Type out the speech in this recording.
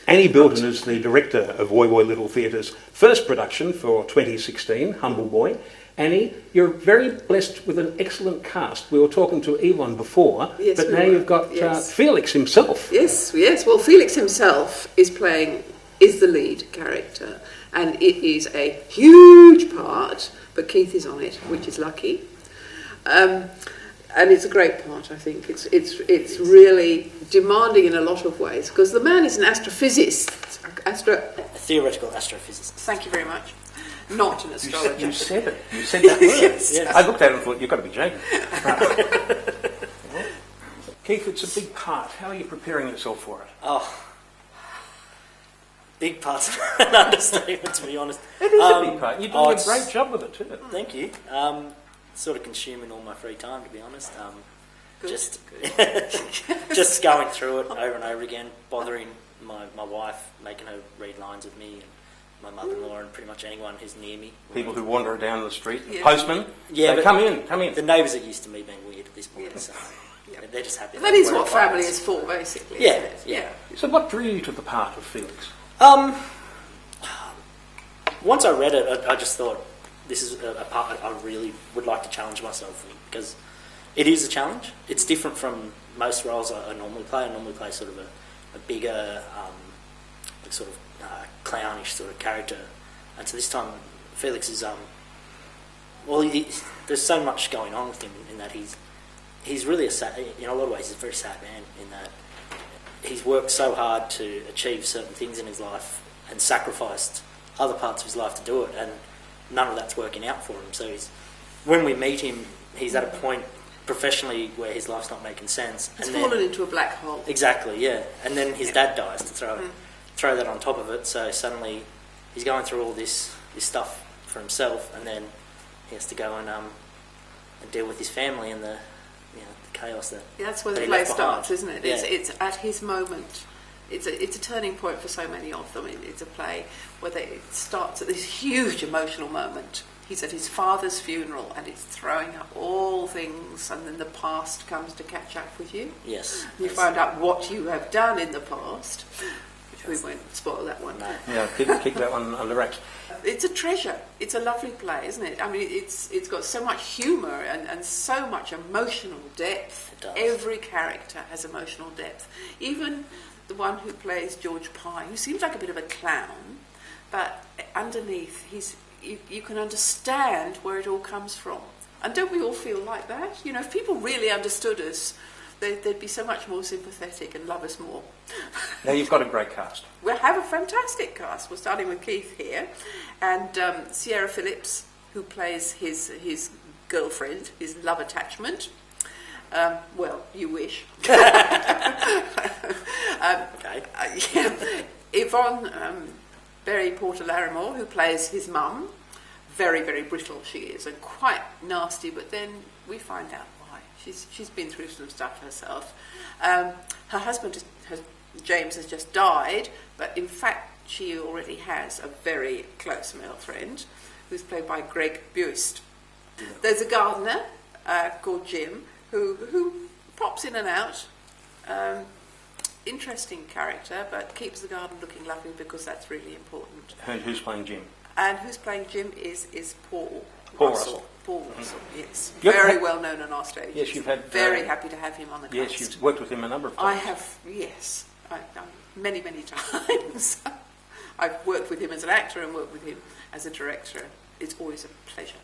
Annie Bilton is the director of Woy Woy Little Theatre's first production for 2016, Humble Boy. Annie, you're very blessed with an excellent cast. We were talking to Yvonne before, yes, but now you've got Felix himself. Yes. Well, Felix himself is the lead character, and it is a huge part, but Keith is on it, which is lucky. And it's a great part, I think. It's really demanding in a lot of ways, because the man is an astrophysicist. A theoretical astrophysicist. Thank you very much. Not an astrologer. You said it. You said that word. Yes. I looked at it and thought, you've got to be joking. Right. Keith, it's a big part. How are you preparing yourself for it? Oh, big part's an understatement, to be honest. It is a big part. You're doing a great job with it, too. Thank you. Sort of consuming all my free time, to be honest. Just going through it over and over again, bothering my wife, making her read lines with me, and my mother-in-law, and pretty much anyone who's near me. People who wander down the street, postmen, yeah, come in. The neighbours are used to me being weird at this point, so they're just happy. That is what family is for, basically. Yeah, isn't it? So what drew you to the part of Felix? Once I read it, I just thought, this is a part I really would like to challenge myself in, because it is a challenge. It's different from most roles I normally play. I normally play sort of a bigger, clownish sort of character. And so this time, Felix is, there's so much going on with him in that he's really in a lot of ways, he's a very sad man in that he's worked so hard to achieve certain things in his life and sacrificed other parts of his life to do it, and none of that's working out for him. So when we meet him, he's at a point professionally where his life's not making sense. He's fallen into a black hole. Exactly, yeah. And then his dad dies to throw that on top of it. So suddenly he's going through all this stuff for himself, and then he has to go and deal with his family and the chaos that. Yeah, that's where the play starts, isn't it? Yeah. It's at his moment. It's a turning point for so many of them. It's a play where it starts at this huge emotional moment. He's at his father's funeral, and it's throwing up all things, and then the past comes to catch up with you. Yes. You find out what you have done in the past. We won't spoil that one. No. Yeah, keep that one under wraps. It's a treasure. It's a lovely play, isn't it? I mean, it's got so much humour and so much emotional depth. It does. Every character has emotional depth. Even the one who plays George Pye, who seems like a bit of a clown, but underneath you can understand where it all comes from. And don't we all feel like that? You know, if people really understood us, they'd be so much more sympathetic and love us more. Now you've got a great cast. We have a fantastic cast. We're starting with Keith here, and Sierra Phillips, who plays his girlfriend, his love attachment. Well, you wish. Okay. Yvonne Berry Porter-Larimore, who plays his mum. Very, very brittle she is, and quite nasty, but then we find out why. She's been through some stuff herself. Her husband, James, has just died, but in fact she already has a very close male friend, who's played by Greg Buist. Yeah. There's a gardener called Jim, who pops in and out. Interesting character, but keeps the garden looking lovely, because that's really important. And who's playing Jim? And who's playing Jim is Paul Russell. Paul Russell, yes. You've very well known on our stage. Yes, you've had... Very happy to have him on the cast. Yes, you've worked with him a number of times. I have, yes. Many, many times. I've worked with him as an actor and worked with him as a director. It's always a pleasure.